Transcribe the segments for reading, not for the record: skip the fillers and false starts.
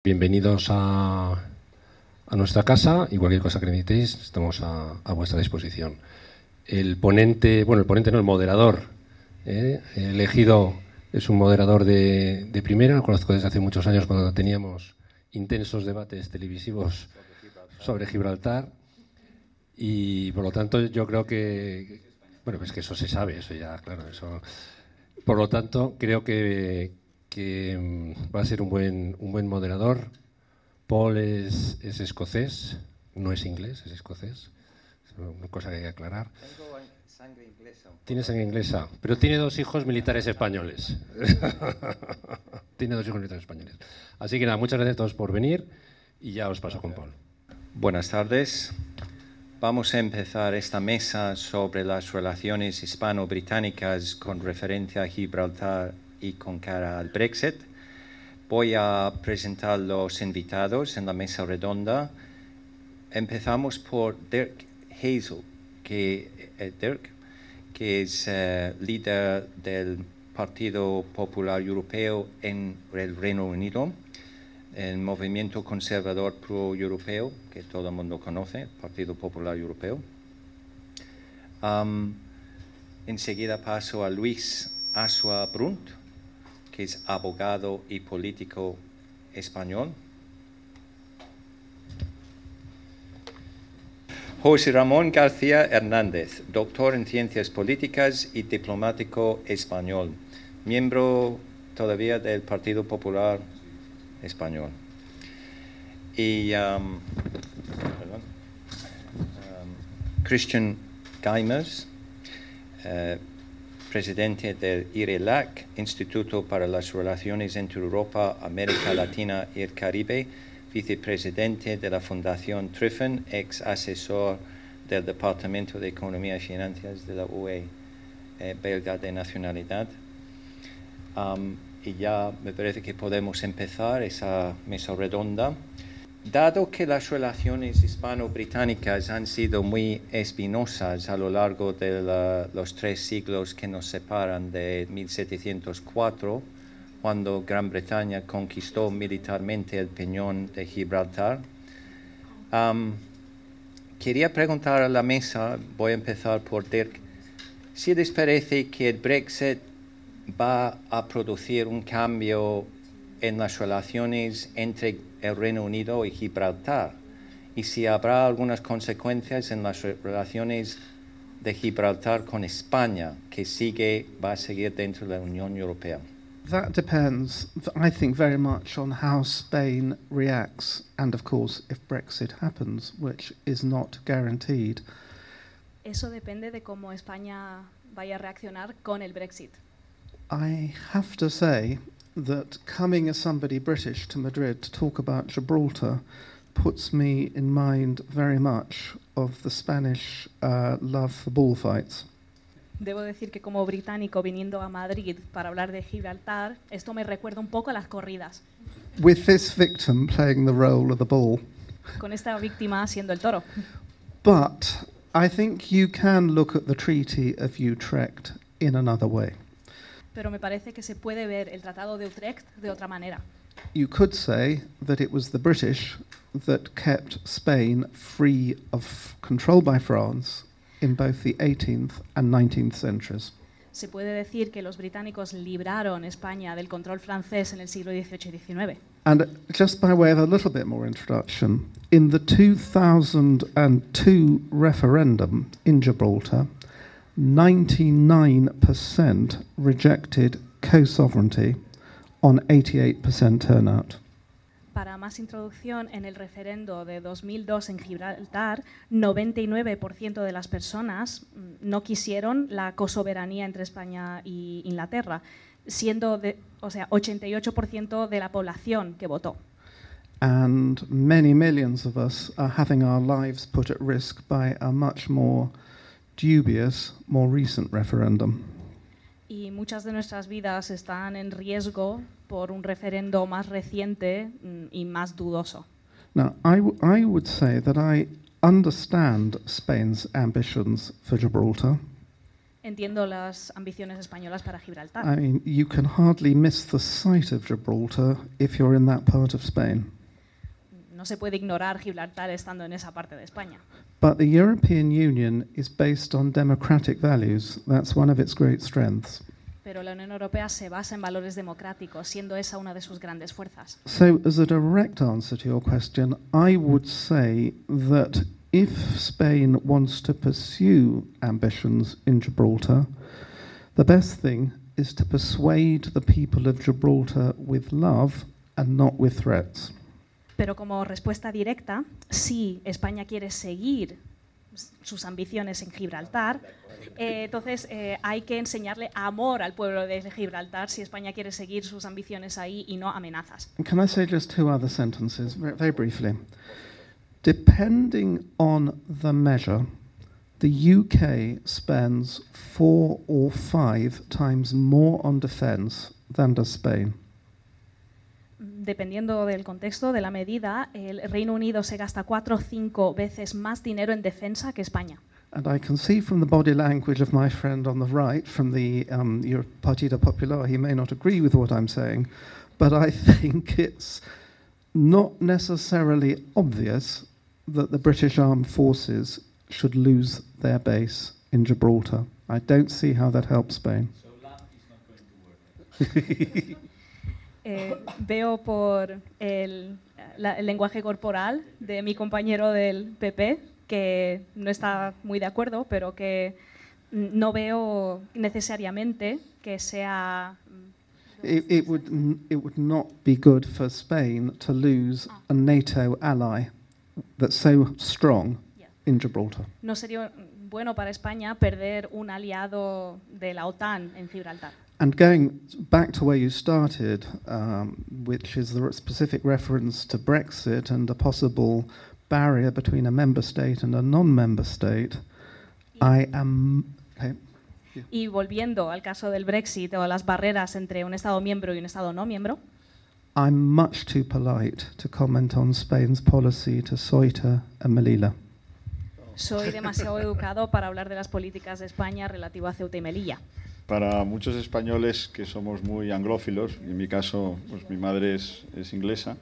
bienvenidos a nuestra casa y cualquier cosa que necesitéis, estamos a vuestra disposición. El ponente no, el moderador elegido es un moderador de primera, lo conozco desde hace muchos años cuando teníamos intensos debates televisivos sobre Gibraltar y por lo tanto yo creo que, bueno, pues que eso se sabe, eso ya, claro, eso. Por lo tanto, creo que va a ser un buen moderador. Paul es escocés, no es inglés, es escocés. Es una cosa que hay que aclarar. Tengo sangre inglesa. Tiene sangre inglesa, pero tiene 2 hijos militares españoles. Tiene 2 hijos militares españoles. Así que nada, muchas gracias a todos por venir y ya os paso con Paul. Buenas tardes. Vamos a empezar esta mesa sobre las relaciones hispano-británicas con referencia a Gibraltar y con cara al Brexit. Voy a presentar los invitados en la mesa redonda. Empezamos por Dirk Hazel, que es líder del Partido Popular Europeo en el Reino Unido, el movimiento conservador pro-europeo, que todo el mundo conoce, el Partido Popular Europeo. Enseguida paso a Luis Asua Brunt, que es abogado y político español. José Ramón García Hernández, doctor en Ciencias Políticas y diplomático español, miembro todavía del Partido Popular Español. Y Christian Guymers, presidente del IRELAC, Instituto para las Relaciones entre Europa, América Latina y el Caribe, vicepresidente de la Fundación Triffen, ex asesor del Departamento de Economía y Finanzas de la UE, belga de nacionalidad. Y ya me parece que podemos empezar esa mesa redonda. Dado que las relaciones hispano-británicas han sido muy espinosas a lo largo de los 3 siglos que nos separan de 1704, cuando Gran Bretaña conquistó militarmente el Peñón de Gibraltar, quería preguntar a la mesa, voy a empezar por Dirk, si les parece que el Brexit va a producir un cambio en las relaciones entre el Reino Unido y Gibraltar, y si habrá algunas consecuencias en las relaciones de Gibraltar con España, que va a seguir dentro de la Unión Europea. That depends, I think, very much on how Spain reacts, and of course, if Brexit happens, which is not guaranteed. Eso depende de cómo España vaya a reaccionar con el Brexit. I have to say that coming as somebody British to Madrid to talk about Gibraltar puts me in mind very much of the Spanish love for bullfights. Debo decir que como británico viniendo a Madrid para hablar de Gibraltar, esto me recuerda un poco a las corridas. With this victim playing the role of the bull. Con esta víctima siendo el toro. But I think you can look at the Treaty of Utrecht in another way. Pero me parece que se puede ver el Tratado de Utrecht de otra manera. You could say that it was the British that kept Spain free of control by France in both the 18th and 19th centuries. Se puede decir que los británicos libraron España del control francés en el siglo XVIII y XIX. And just by way of a little bit more introduction, in the 2002 referendum in Gibraltar, 99% rejected co-sovereignty on 88% turnout. Para más introducción, en el referendo de 2002 en Gibraltar, 99% de las personas no quisieron la cosoberanía entre España y Inglaterra, siendo 88% de la población que votó. And many millions of us are having our lives put at risk by a much more dubious, more recent referendum. Y muchas de nuestras vidas están en riesgo por un referendo más reciente y más dudoso. Now, I would say that I understand Spain's ambitions for Gibraltar. Entiendo las ambiciones españolas para Gibraltar. I mean, you can hardly miss the sight of Gibraltar if you're in that part of Spain. no se puede ignorar Gibraltar estando en esa parte de España. But the European Union is based on democratic values. That's one of its great strengths. Pero la Unión Europea se basa en valores democráticos, siendo esa una de sus grandes fuerzas. So, as a direct answer to your question, I would say that if Spain wants to pursue ambitions in Gibraltar, the best thing is to persuade the people of Gibraltar with love and not with threats. Pero como respuesta directa, si España quiere seguir sus ambiciones en Gibraltar, entonces hay que enseñarle amor al pueblo de Gibraltar si España quiere seguir sus ambiciones ahí y no amenazas. And can I say just two other sentences, very briefly? Depending on the measure, the UK spends 4 or 5 times more on defence than does Spain. Dependiendo del contexto, de la medida, el Reino Unido se gasta 4 o 5 veces más dinero en defensa que España. And I can see from the body language of my friend on the right, from the Partido Popular, he may not agree with what I'm saying, but I think it's not necessarily obvious that the British Armed Forces should lose their base in Gibraltar. I don't see how that helps Spain. So love is not going to work. Veo por el lenguaje corporal de mi compañero del PP que no está muy de acuerdo, pero que no veo necesariamente que sea... It would not be good for Spain to lose a NATO ally that's so strong in Gibraltar. No sería bueno para España perder un aliado de la OTAN en Gibraltar. And going back to where you started, which is the specific reference to Brexit and a possible barrier between a member state and a non-member state, I am... Okay. Y volviendo al caso del Brexit o las barreras entre un Estado miembro y un Estado no miembro, I'm much too polite to comment on Spain's policy to Ceuta and Melilla. soy demasiado educado para hablar de las políticas de España relativo a Ceuta y Melilla. Para muchos españoles que somos muy anglófilos, y en mi caso pues mi madre es inglesa,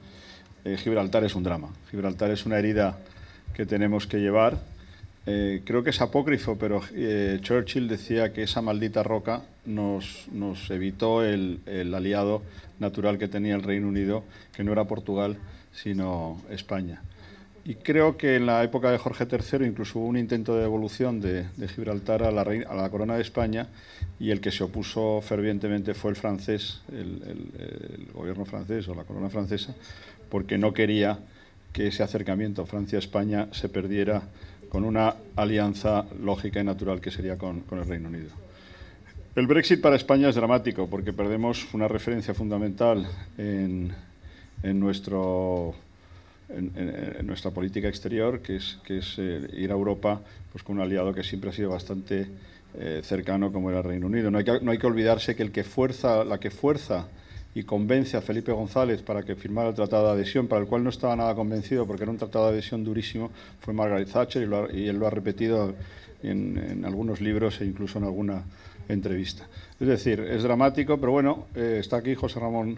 Gibraltar es un drama. Gibraltar es una herida que tenemos que llevar. Creo que es apócrifo, pero Churchill decía que esa maldita roca nos evitó el aliado natural que tenía el Reino Unido, que no era Portugal, sino España. Y creo que en la época de Jorge III incluso hubo un intento de devolución de Gibraltar a la corona de España, y el que se opuso fervientemente fue el francés, el gobierno francés o la corona francesa, porque no quería que ese acercamiento Francia-España se perdiera con una alianza lógica y natural que sería con el Reino Unido. El Brexit para España es dramático porque perdemos una referencia fundamental en nuestra política exterior, que es ir a Europa pues con un aliado que siempre ha sido bastante cercano como era el Reino Unido. No hay que olvidarse que la que fuerza y convence a Felipe González para que firmara el tratado de adhesión, para el cual no estaba nada convencido porque era un tratado de adhesión durísimo, fue Margaret Thatcher, y él lo ha repetido en algunos libros e incluso en alguna entrevista. Es decir, es dramático, pero bueno, está aquí José Ramón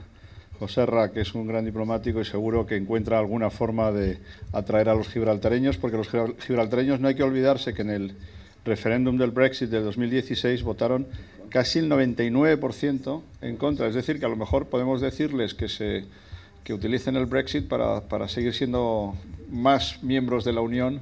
Joserra, que es un gran diplomático y seguro que encuentra alguna forma de atraer a los gibraltareños, porque los gibraltareños no hay que olvidarse que en el referéndum del Brexit del 2016 votaron casi el 99% en contra. Es decir, que a lo mejor podemos decirles que utilicen el Brexit para seguir siendo más miembros de la Unión,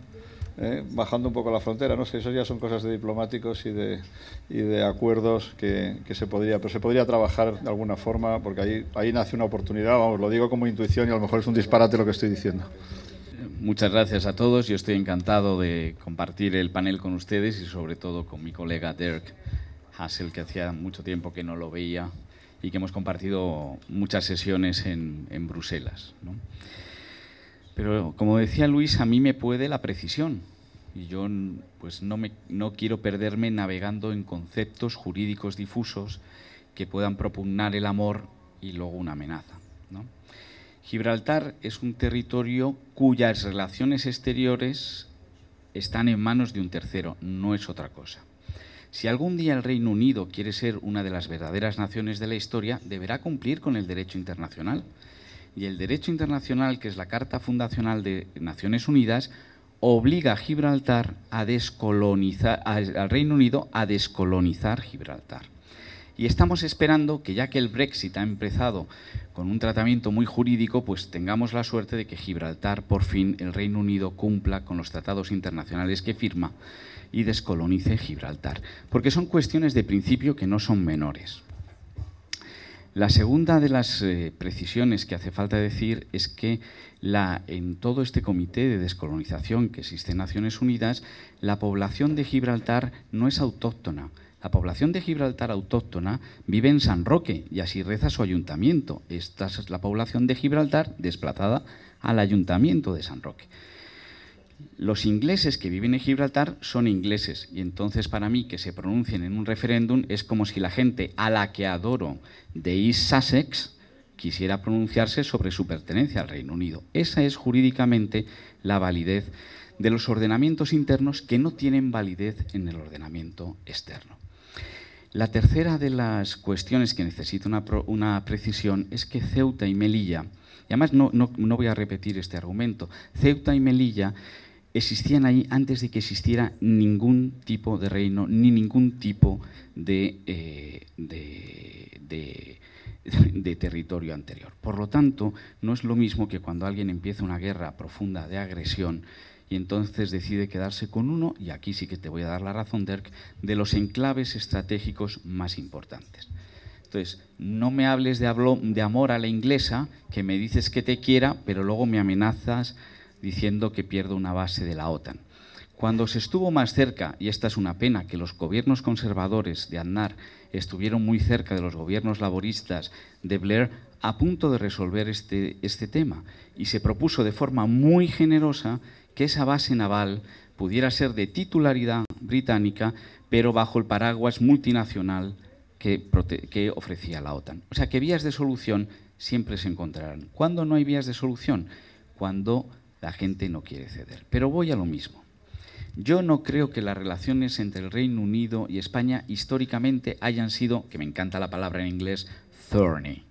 bajando un poco la frontera. No sé, eso ya son cosas de diplomáticos y de acuerdos que se podría trabajar de alguna forma, porque ahí nace una oportunidad. Vamos, lo digo como intuición y a lo mejor es un disparate lo que estoy diciendo. Muchas gracias a todos. Yo estoy encantado de compartir el panel con ustedes y sobre todo con mi colega Dirk Hassel, que hacía mucho tiempo que no lo veía y que hemos compartido muchas sesiones en Bruselas, ¿no? Pero, como decía Luis, a mí me puede la precisión y yo pues no quiero perderme navegando en conceptos jurídicos difusos que puedan propugnar el amor y luego una amenaza, ¿no? Gibraltar es un territorio cuyas relaciones exteriores están en manos de un tercero, no es otra cosa. Si algún día el Reino Unido quiere ser una de las verdaderas naciones de la historia, deberá cumplir con el derecho internacional. y el derecho internacional, que es la Carta Fundacional de Naciones Unidas, obliga a Gibraltar a descolonizar, al Reino Unido a descolonizar Gibraltar. Y estamos esperando que, ya que el Brexit ha empezado con un tratamiento muy jurídico, pues tengamos la suerte de que Gibraltar, por fin, el Reino Unido cumpla con los tratados internacionales que firma y descolonice Gibraltar. Porque son cuestiones de principio que no son menores. La segunda de las precisiones que hace falta decir es que en todo este comité de descolonización que existe en Naciones Unidas, la población de Gibraltar no es autóctona. La población de Gibraltar autóctona vive en San Roque y así reza su ayuntamiento. Esta es la población de Gibraltar desplazada al ayuntamiento de San Roque. Los ingleses que viven en Gibraltar son ingleses y entonces para mí que se pronuncien en un referéndum es como si la gente a la que adoro de East Sussex quisiera pronunciarse sobre su pertenencia al Reino Unido. Esa es jurídicamente la validez de los ordenamientos internos que no tienen validez en el ordenamiento externo. La tercera de las cuestiones que necesita una precisión es que Ceuta y Melilla, y además no voy a repetir este argumento, Ceuta y Melilla existían ahí antes de que existiera ningún tipo de reino ni ningún tipo de territorio anterior. Por lo tanto, no es lo mismo que cuando alguien empieza una guerra profunda de agresión y entonces decide quedarse con uno, y aquí sí que te voy a dar la razón, Dirk, de los enclaves estratégicos más importantes. Entonces, no me hables de amor a la inglesa, que me dices que te quiera, pero luego me amenazas diciendo que pierdo una base de la OTAN. Cuando se estuvo más cerca, y esta es una pena, que los gobiernos conservadores de Aznar estuvieron muy cerca de los gobiernos laboristas de Blair, a punto de resolver este tema, y se propuso de forma muy generosa que esa base naval pudiera ser de titularidad británica, pero bajo el paraguas multinacional que ofrecía la OTAN. O sea que vías de solución siempre se encontrarán. ¿Cuándo no hay vías de solución? Cuando la gente no quiere ceder. Pero voy a lo mismo. Yo no creo que las relaciones entre el Reino Unido y España históricamente hayan sido, que me encanta la palabra en inglés, thorny,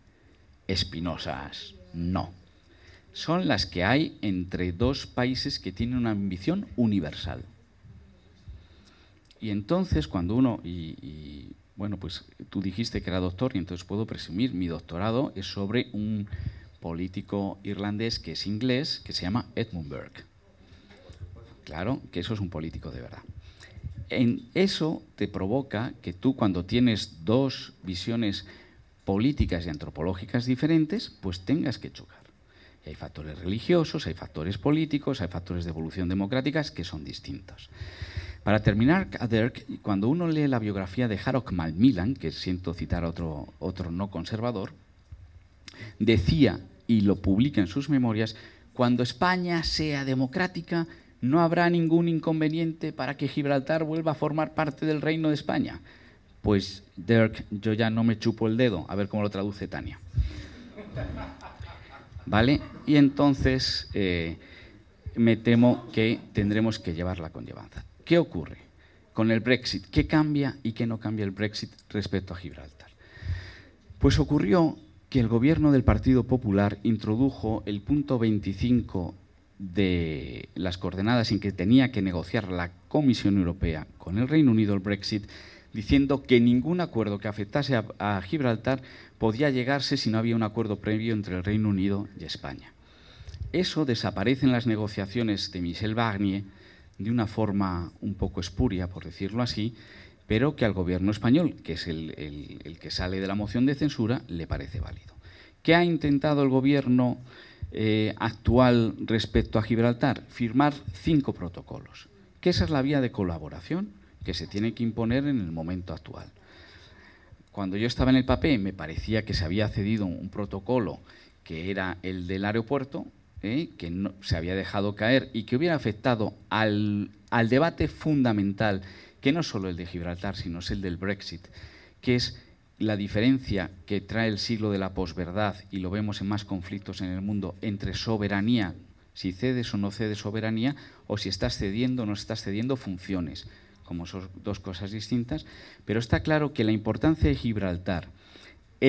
espinosas. No. Son las que hay entre dos países que tienen una ambición universal. Y entonces cuando uno, bueno, pues tú dijiste que era doctor y entonces puedo presumir, mi doctorado es sobre un político irlandés que es inglés, que se llama Edmund Burke. Claro, que eso es un político de verdad. En eso te provoca que tú, cuando tienes dos visiones políticas y antropológicas diferentes, pues tengas que chocar. Y hay factores religiosos, hay factores políticos, hay factores de evolución democráticas que son distintos. Para terminar, Dirk, cuando uno lee la biografía de Harold Macmillan, que siento citar a otro no conservador, decía, y lo publica en sus memorias, cuando España sea democrática, no habrá ningún inconveniente para que Gibraltar vuelva a formar parte del Reino de España. Pues, Dirk, yo ya no me chupo el dedo, a ver cómo lo traduce Tania. ¿Vale? Y entonces me temo que tendremos que llevarla con llevanza. ¿Qué ocurre con el Brexit? ¿Qué cambia y qué no cambia el Brexit respecto a Gibraltar? Pues ocurrió que el gobierno del Partido Popular introdujo el punto 25 de las coordenadas en que tenía que negociar la Comisión Europea con el Reino Unido el Brexit, diciendo que ningún acuerdo que afectase a Gibraltar podía llegarse si no había un acuerdo previo entre el Reino Unido y España. Eso desaparece en las negociaciones de Michel Barnier de una forma un poco espuria, por decirlo así, pero que al gobierno español, que es el que sale de la moción de censura, le parece válido. ¿Qué ha intentado el gobierno actual respecto a Gibraltar? Firmar 5 protocolos, que esa es la vía de colaboración que se tiene que imponer en el momento actual. Cuando yo estaba en el papel me parecía que se había cedido un protocolo que era el del aeropuerto, que no, se había dejado caer y que hubiera afectado al debate fundamental, que no solo el de Gibraltar, sino es el del Brexit, que es la diferencia que trae el siglo de la posverdad, y lo vemos en más conflictos en el mundo, entre soberanía, si cedes o no cedes soberanía, o si estás cediendo o no estás cediendo funciones, como son dos cosas distintas. Pero está claro que la importancia de Gibraltar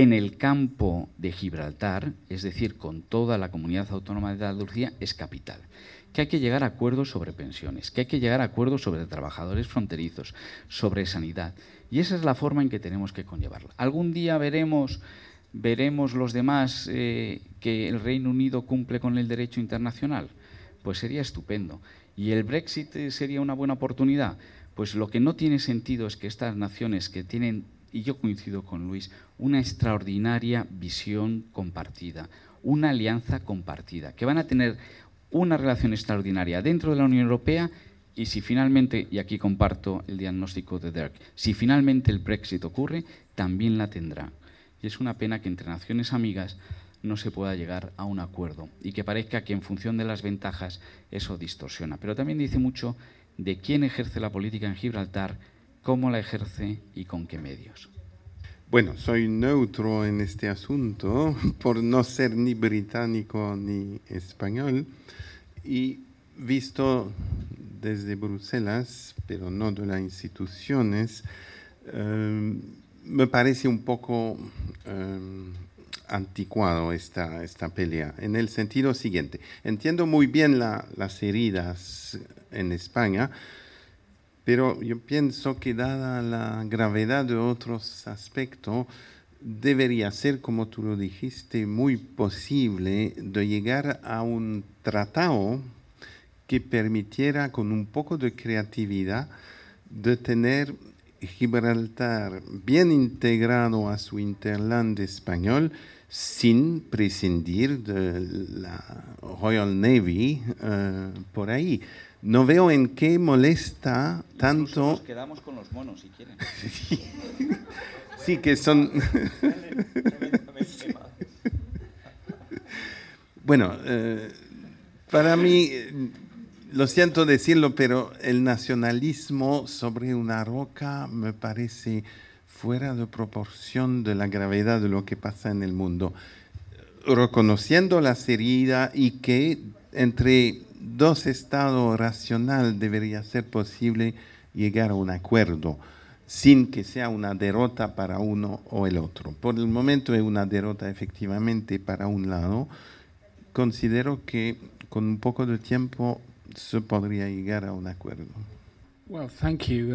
en el campo de Gibraltar, es decir, con toda la comunidad autónoma de Andalucía, es capital. Que hay que llegar a acuerdos sobre pensiones, que hay que llegar a acuerdos sobre trabajadores fronterizos, sobre sanidad. Y esa es la forma en que tenemos que conllevarla. Algún día veremos los demás que el Reino Unido cumple con el derecho internacional. Pues sería estupendo. ¿Y el Brexit sería una buena oportunidad? Pues lo que no tiene sentido es que estas naciones que tienen, y yo coincido con Luis, una extraordinaria visión compartida, una alianza compartida, que van a tener una relación extraordinaria dentro de la Unión Europea y si finalmente, y aquí comparto el diagnóstico de Dirk, si finalmente el Brexit ocurre, también la tendrá. Y es una pena que entre naciones amigas no se pueda llegar a un acuerdo y que parezca que en función de las ventajas eso distorsiona. Pero también dice mucho de quién ejerce la política en Gibraltar, cómo la ejerce y con qué medios. Bueno, soy neutro en este asunto por no ser ni británico ni español y visto desde Bruselas, pero no de las instituciones, me parece un poco anticuado esta pelea, en el sentido siguiente. Entiendo muy bien las heridas en España, pero yo pienso que dada la gravedad de otros aspectos, debería ser, como tú lo dijiste, muy posible de llegar a un tratado que permitiera, con un poco de creatividad, de tener Gibraltar bien integrado a su hinterland español, sin prescindir de la Royal Navy por ahí. No veo en qué molesta tanto... Incluso nos quedamos con los monos, si quieren. Sí, que son... Bueno, para mí, lo siento decirlo, pero el nacionalismo sobre una roca me parece fuera de proporción de la gravedad de lo que pasa en el mundo. Reconociendo la heridas y que entre dos estados racionales debería ser posible llegar a un acuerdo sin que sea una derrota para uno o el otro. Por el momento es una derrota efectivamente para un lado. Considero que con un poco de tiempo se podría llegar a un acuerdo. Well, thank you.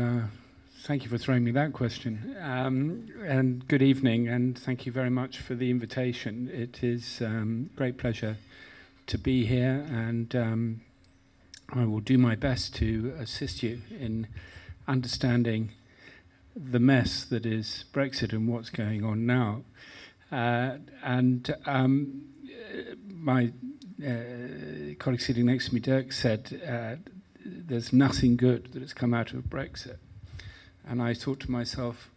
Thank you for throwing me that question. And good evening, and thank you very much for the invitation. It is great pleasure to be here, and I will do my best to assist you in understanding the mess that is Brexit and what's going on now. My colleague sitting next to me, Dirk, said there's nothing good that has come out of Brexit. And I thought to myself,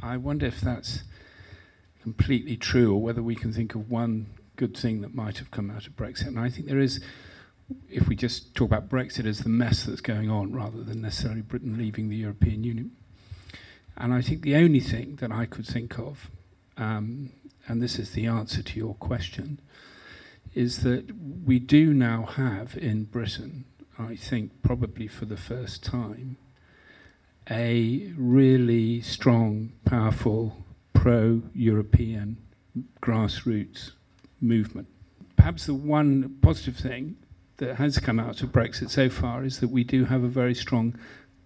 I wonder if that's completely true or whether we can think of one good thing that might have come out of Brexit. And I think there is, if we just talk about Brexit as the mess that's going on rather than necessarily Britain leaving the European Union. And I think the only thing that I could think of, and this is the answer to your question, is that we do now have in Britain, I think probably for the first time, a really strong, powerful, pro-European grassroots movement. Perhaps the one positive thing that has come out of Brexit so far is that we do have a very strong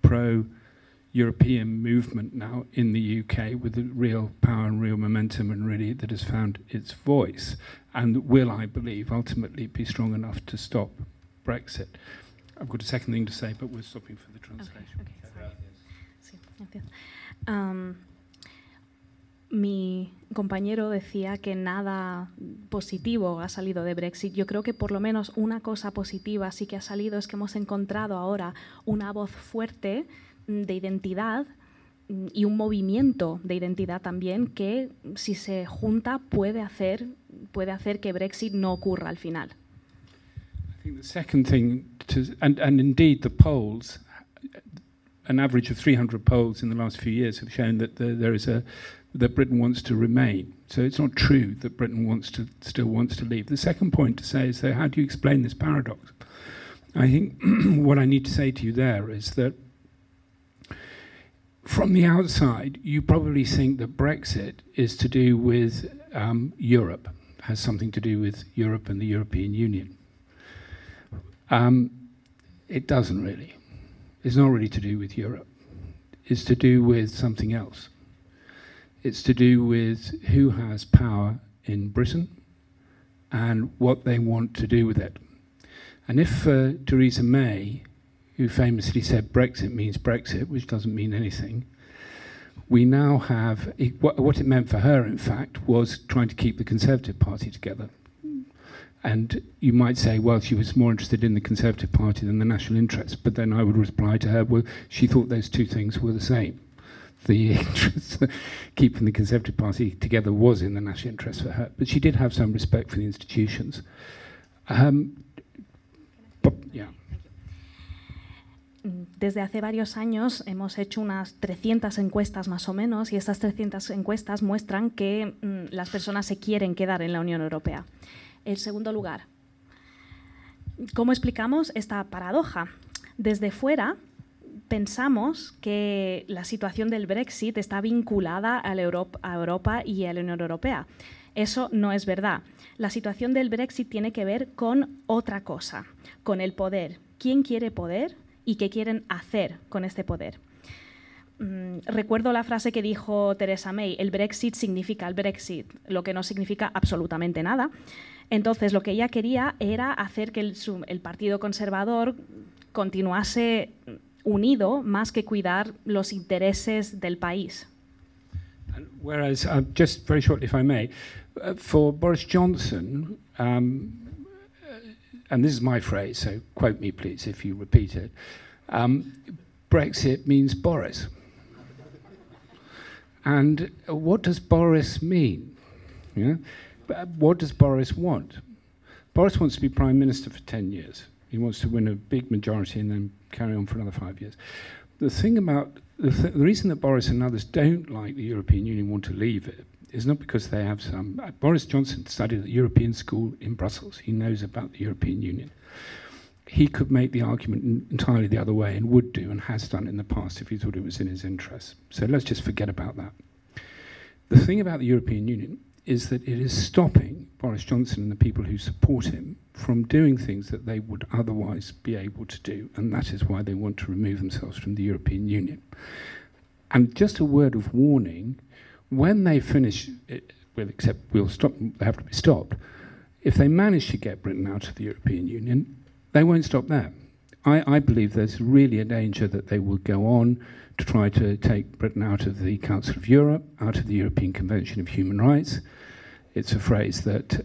pro-European movement now in the UK with real power and real momentum, and really that has found its voice and will, I believe, ultimately be strong enough to stop Brexit. I've got a second thing to say, but we're stopping for the translation. Okay, sí, gracias. Mi compañero decía que nada positivo ha salido de Brexit. Yo creo que por lo menos una cosa positiva sí que ha salido, es que hemos encontrado ahora una voz fuerte de identidad y un movimiento de identidad también que, si se junta, puede hacer que Brexit no ocurra al final. I think the second thing, and indeed the polls, an average of 300 polls in the last few years have shown that that Britain wants to remain. So it's not true that Britain still wants to leave. The second point to say is that how do you explain this paradox? I think what I need to say to you there is that from the outside, you probably think that Brexit is to do with Europe, has something to do with Europe and the European Union. It doesn't really. It's not really to do with Europe. It's to do with something else. It's to do with who has power in Britain and what they want to do with it. And if Theresa May, who famously said Brexit means Brexit, which doesn't mean anything, we now have, what it meant for her, in fact, was trying to keep the Conservative Party together. And you might say, well, she was more interested in the Conservative Party than the national interest. But then I would reply to her, well, she thought those two things were the same. The interest, keeping the Conservative Party together was in the national interest for her. But she did have some respect for the institutions. Yeah. Desde hace varios años hemos hecho unas 300 encuestas más o menos, y estas 300 encuestas muestran que las personas se quieren quedar en la Unión Europea. En segundo lugar, ¿cómo explicamos esta paradoja? Desde fuera pensamos que la situación del Brexit está vinculada a Europa y a la Unión Europea. Eso no es verdad. La situación del Brexit tiene que ver con otra cosa, con el poder. ¿Quién quiere poder y qué quieren hacer con este poder? Recuerdo la frase que dijo Theresa May: el Brexit significa el Brexit, lo que no significa absolutamente nada. Entonces, lo que ella quería era hacer que el Partido Conservador continuase unido más que cuidar los intereses del país. Whereas, just very shortly, if I may, for Boris Johnson, and this is my phrase, so quote me please if you repeat it, Brexit means Boris. And what does Boris mean? You know? What does Boris want? Boris wants to be Prime Minister for 10 years. He wants to win a big majority and then carry on for another 5 years. The thing about the reason that Boris and others don't like the European Union, want to leave it, is not because they have some... Boris Johnson studied at the European School in Brussels. He knows about the European Union. He could make the argument entirely the other way, and would do, and has done in the past if he thought it was in his interest. So let's just forget about that. The thing about the European Union is that it is stopping Boris Johnson and the people who support him from doing things that they would otherwise be able to do, and that is why they want to remove themselves from the European Union. And just a word of warning, when they finish it, well, except we'll stop, they have to be stopped, if they manage to get Britain out of the European Union, they won't stop there. I believe there's really a danger that they will go on to try to take Britain out of the Council of Europe, out of the European Convention of Human Rights. It's a phrase that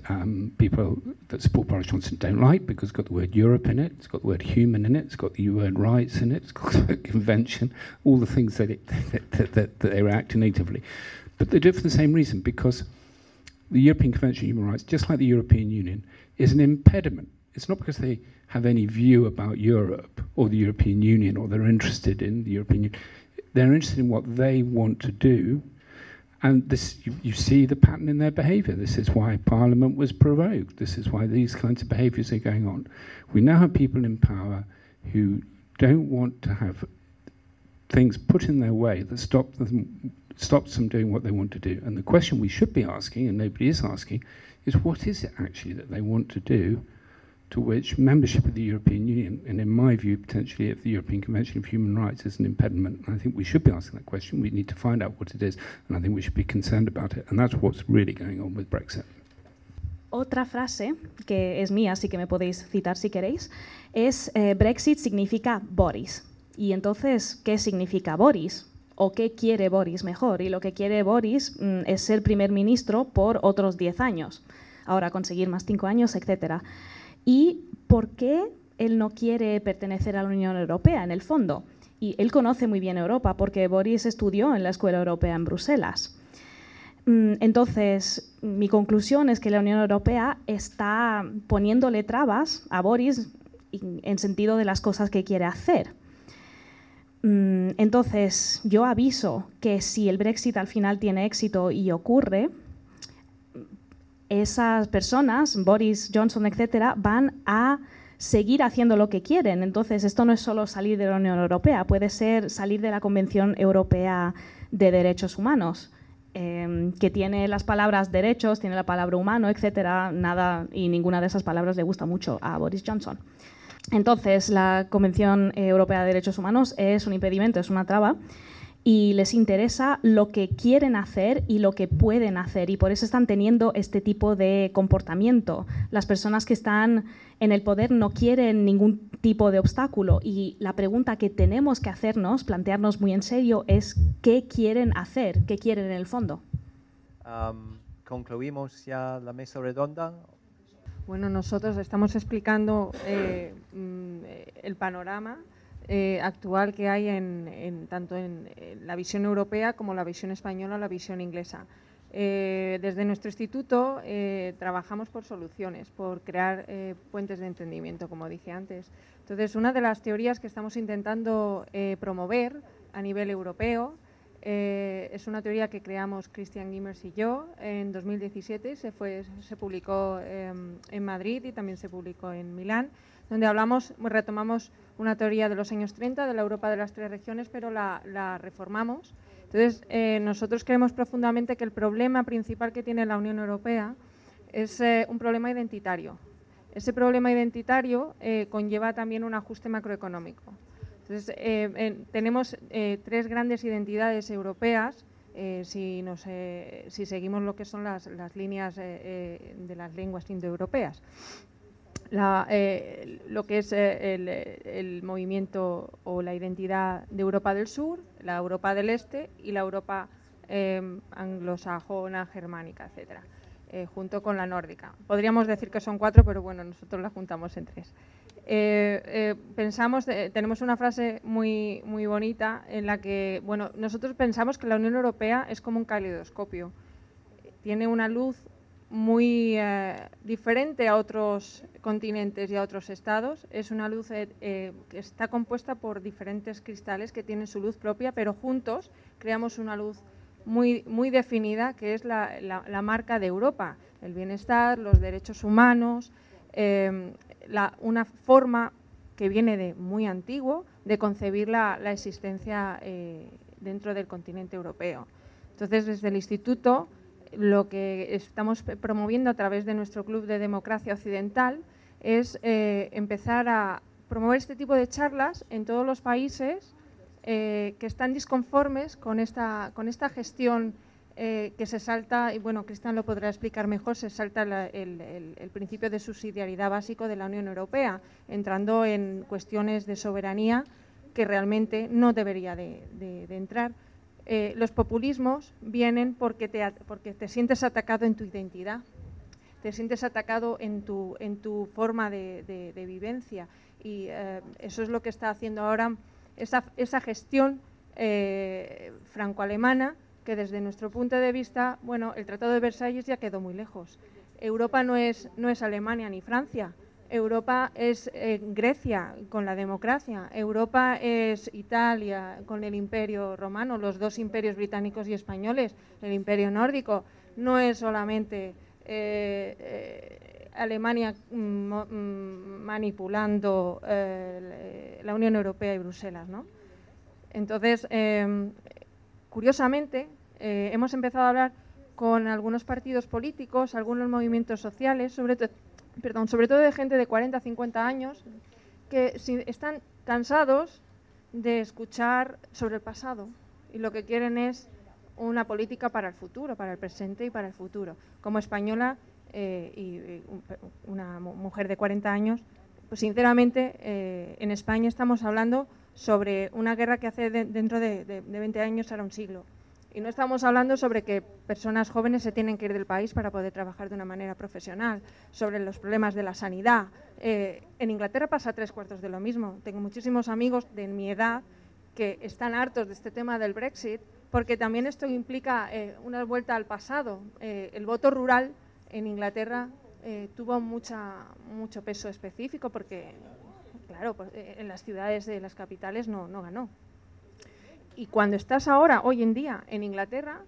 people that support Boris Johnson don't like, because it's got the word Europe in it, it's got the word human in it, it's got the word rights in it, it's got the word convention, all the things that they react to natively. But they do it for the same reason, because the European Convention of Human Rights, just like the European Union, is an impediment. It's not because they have any view about Europe or the European Union, or they're interested in the European Union. They're interested in what they want to do. And this, you see the pattern in their behaviour. This is why Parliament was prorogued. This is why these kinds of behaviours are going on. We now have people in power who don't want to have things put in their way that stops them doing what they want to do. And the question we should be asking, and nobody is asking, is what is it actually that they want to do, to which membership of the European Union, and in my view, potentially of the European Convention of Human Rights, is an impediment. And I think we should be asking that question. We need to find out what it is, and I think we should be concerned about it. And that's what's really going on with Brexit. Otra frase, que es mía, así que me podéis citar si queréis, es Brexit significa Boris. Y entonces, ¿qué significa Boris? ¿O qué quiere Boris mejor? Y lo que quiere Boris es ser primer ministro por otros 10 años. Ahora conseguir más 5 años, etcétera. ¿Y por qué él no quiere pertenecer a la Unión Europea, en el fondo? Y él conoce muy bien Europa, porque Boris estudió en la Escuela Europea en Bruselas. Entonces, mi conclusión es que la Unión Europea está poniéndole trabas a Boris en sentido de las cosas que quiere hacer. Entonces, yo aviso que si el Brexit al final tiene éxito y ocurre, esas personas, Boris Johnson, etcétera, van a seguir haciendo lo que quieren. Entonces, esto no es solo salir de la Unión Europea, puede ser salir de la Convención Europea de Derechos Humanos, que tiene las palabras derechos, tiene la palabra humano, etcétera, nada y ninguna de esas palabras le gusta mucho a Boris Johnson. Entonces, la Convención Europea de Derechos Humanos es un impedimento, es una traba, y les interesa lo que quieren hacer y lo que pueden hacer, y por eso están teniendo este tipo de comportamiento. Las personas que están en el poder no quieren ningún tipo de obstáculo, y la pregunta que tenemos que hacernos, plantearnos muy en serio, es ¿qué quieren hacer? ¿Qué quieren en el fondo? ¿Concluimos ya la mesa redonda? Bueno, nosotros estamos explicando el panorama actual que hay tanto en la visión europea como la visión española o la visión inglesa. Desde nuestro instituto trabajamos por soluciones, por crear puentes de entendimiento, como dije antes. Entonces, una de las teorías que estamos intentando promover a nivel europeo es una teoría que creamos Christian Gimmers y yo en 2017, se publicó en Madrid y también se publicó en Milán, donde retomamos una teoría de los años 30 de la Europa de las tres regiones, pero la reformamos. Entonces, nosotros creemos profundamente que el problema principal que tiene la Unión Europea es un problema identitario. Ese problema identitario conlleva también un ajuste macroeconómico. Entonces, tenemos tres grandes identidades europeas, si seguimos lo que son las líneas de las lenguas indoeuropeas. Lo que es el movimiento o la identidad de Europa del Sur, la Europa del Este y la Europa anglosajona, germánica, etcétera, junto con la nórdica. Podríamos decir que son cuatro, pero bueno, nosotros las juntamos en tres. Tenemos una frase muy bonita en la que, bueno, nosotros pensamos que la Unión Europea es como un caleidoscopio. Tiene una luz muy diferente a otros continentes y a otros estados. Es una luz que está compuesta por diferentes cristales que tienen su luz propia, pero juntos creamos una luz muy definida, que es la marca de Europa: el bienestar, los derechos humanos, una forma que viene de muy antiguo de concebir la existencia dentro del continente europeo. Entonces, desde el Instituto, lo que estamos promoviendo a través de nuestro Club de Democracia Occidental es empezar a promover este tipo de charlas en todos los países que están disconformes con esta gestión que se salta, y bueno, Cristian lo podrá explicar mejor, se salta el principio de subsidiariedad básico de la Unión Europea, entrando en cuestiones de soberanía que realmente no debería de entrar. Los populismos vienen porque te sientes atacado en tu identidad, te sientes atacado en tu forma de vivencia, y eso es lo que está haciendo ahora esa gestión franco-alemana, que desde nuestro punto de vista, bueno, el Tratado de Versalles ya quedó muy lejos. Europa no es Alemania ni Francia. Europa es Grecia con la democracia, Europa es Italia con el Imperio Romano, los dos imperios británicos y españoles, el Imperio Nórdico. No es solamente Alemania manipulando la Unión Europea y Bruselas, ¿no? Entonces, curiosamente, hemos empezado a hablar con algunos partidos políticos, algunos movimientos sociales, sobre todo de gente de 40, 50 años, que están cansados de escuchar sobre el pasado y lo que quieren es una política para el futuro, para el presente y para el futuro. Como española y una mujer de 40 años, pues sinceramente en España estamos hablando sobre una guerra que hace dentro de 20 años hará un siglo. Y no estamos hablando sobre que personas jóvenes se tienen que ir del país para poder trabajar de una manera profesional, sobre los problemas de la sanidad. En Inglaterra pasa 3/4 de lo mismo. Tengo muchísimos amigos de mi edad que están hartos de este tema del Brexit, porque también esto implica una vuelta al pasado. El voto rural en Inglaterra tuvo mucho peso específico porque, claro, pues, en las ciudades de las capitales no ganó. Y cuando estás ahora, hoy en día, en Inglaterra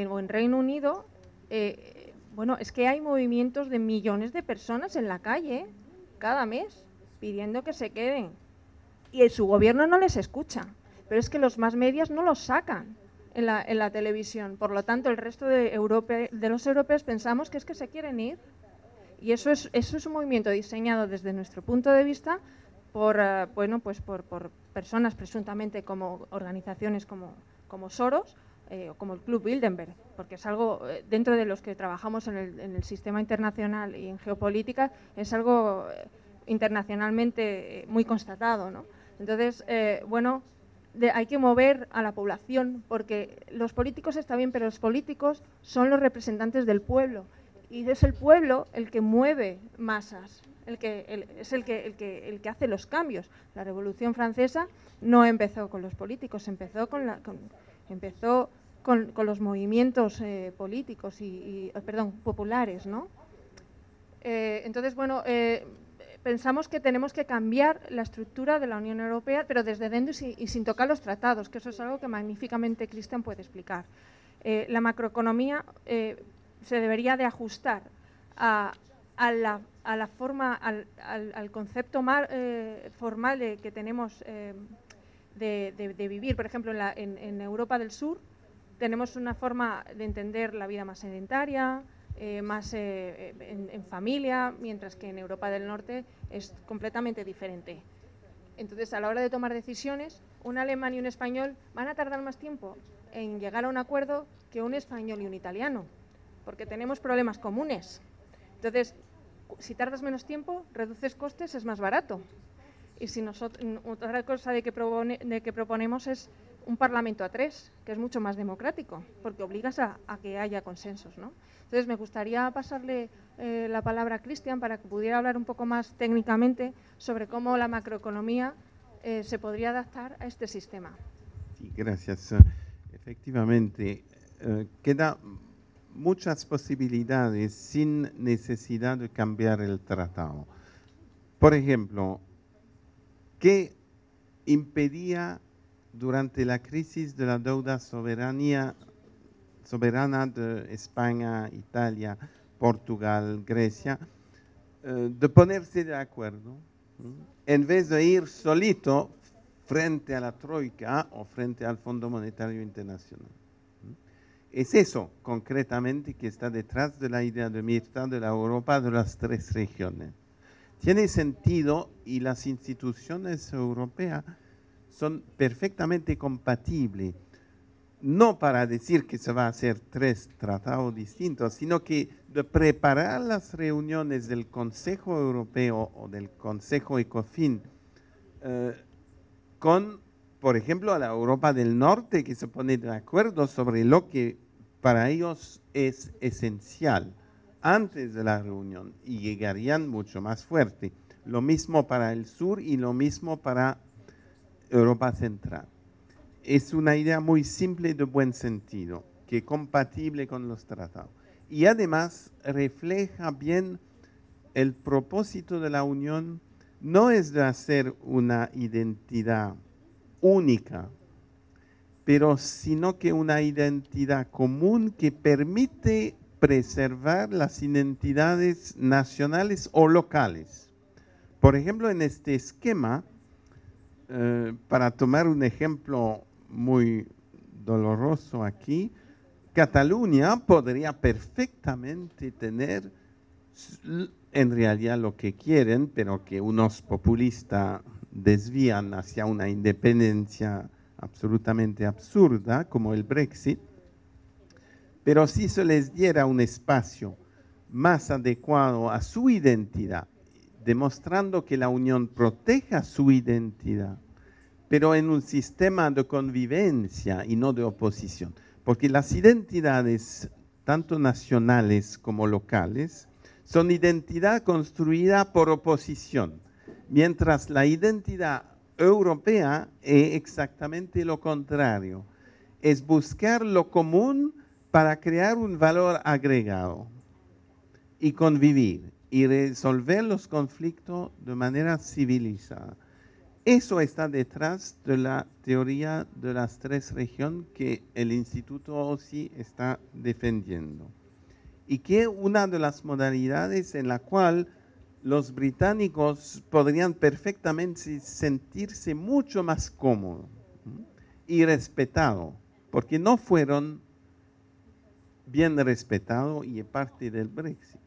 o en Reino Unido, bueno, es que hay movimientos de millones de personas en la calle cada mes pidiendo que se queden. Y su gobierno no les escucha. Pero es que los más medios no los sacan en la televisión. Por lo tanto, el resto de los europeos pensamos que es que se quieren ir. Y eso es un movimiento diseñado desde nuestro punto de vista por personas presuntamente como organizaciones como Soros o como el Club Bilderberg, porque es algo, dentro de los que trabajamos en el sistema internacional y en geopolítica, es algo internacionalmente muy constatado, ¿no? Entonces, hay que mover a la población, porque los políticos está bien, pero los políticos son los representantes del pueblo. Y es el pueblo el que mueve masas, es el que hace los cambios. La Revolución Francesa no empezó con los políticos, empezó con los movimientos políticos populares, ¿no? Entonces, pensamos que tenemos que cambiar la estructura de la Unión Europea, pero desde dentro y sin tocar los tratados, que eso es algo que magníficamente Cristian puede explicar. La macroeconomía se debería de ajustar al concepto formal que tenemos de vivir. Por ejemplo, en Europa del Sur tenemos una forma de entender la vida más sedentaria, más en familia, mientras que en Europa del Norte es completamente diferente. Entonces, a la hora de tomar decisiones, un alemán y un español van a tardar más tiempo en llegar a un acuerdo que un español y un italiano, porque tenemos problemas comunes. Entonces, si tardas menos tiempo, reduces costes, es más barato. Y si otra cosa de que proponemos es un Parlamento a 3, que es mucho más democrático, porque obligas a que haya consensos, ¿no? Entonces, me gustaría pasarle la palabra a Cristian para que pudiera hablar un poco más técnicamente sobre cómo la macroeconomía se podría adaptar a este sistema. Sí, gracias. Efectivamente, queda muchas posibilidades sin necesidad de cambiar el tratado. Por ejemplo, ¿qué impedía durante la crisis de la deuda soberana de España, Italia, Portugal, Grecia, de ponerse de acuerdo, en vez de ir solito frente a la Troika o frente al Fondo Monetario Internacional? Es eso, concretamente, que está detrás de la idea de Mirta de la Europa de las 3 regiones. Tiene sentido y las instituciones europeas son perfectamente compatibles, no para decir que se va a hacer 3 tratados distintos, sino que de preparar las reuniones del Consejo Europeo o del Consejo ECOFIN con, por ejemplo, a la Europa del Norte, que se pone de acuerdo sobre lo que para ellos es esencial antes de la reunión y llegarían mucho más fuerte. Lo mismo para el sur y lo mismo para Europa Central. Es una idea muy simple de buen sentido, que es compatible con los tratados. Y además refleja bien el propósito de la Unión, no es de hacer una identidad única, pero sino que una identidad común que permite preservar las identidades nacionales o locales. Por ejemplo, en este esquema, para tomar un ejemplo muy doloroso aquí, Cataluña podría perfectamente tener en realidad lo que quieren, pero que unos populistas desvían hacia una independencia absolutamente absurda, como el Brexit, pero si se les diera un espacio más adecuado a su identidad, demostrando que la Unión proteja su identidad, pero en un sistema de convivencia y no de oposición, porque las identidades, tanto nacionales como locales, son identidad construida por oposición, mientras la identidad europea es exactamente lo contrario, es buscar lo común para crear un valor agregado y convivir y resolver los conflictos de manera civilizada. Eso está detrás de la teoría de las 3 regiones que el Instituto OSI está defendiendo. Y que es una de las modalidades en la cual los británicos podrían perfectamente sentirse mucho más cómodos y respetados, porque no fueron bien respetados y es parte del Brexit.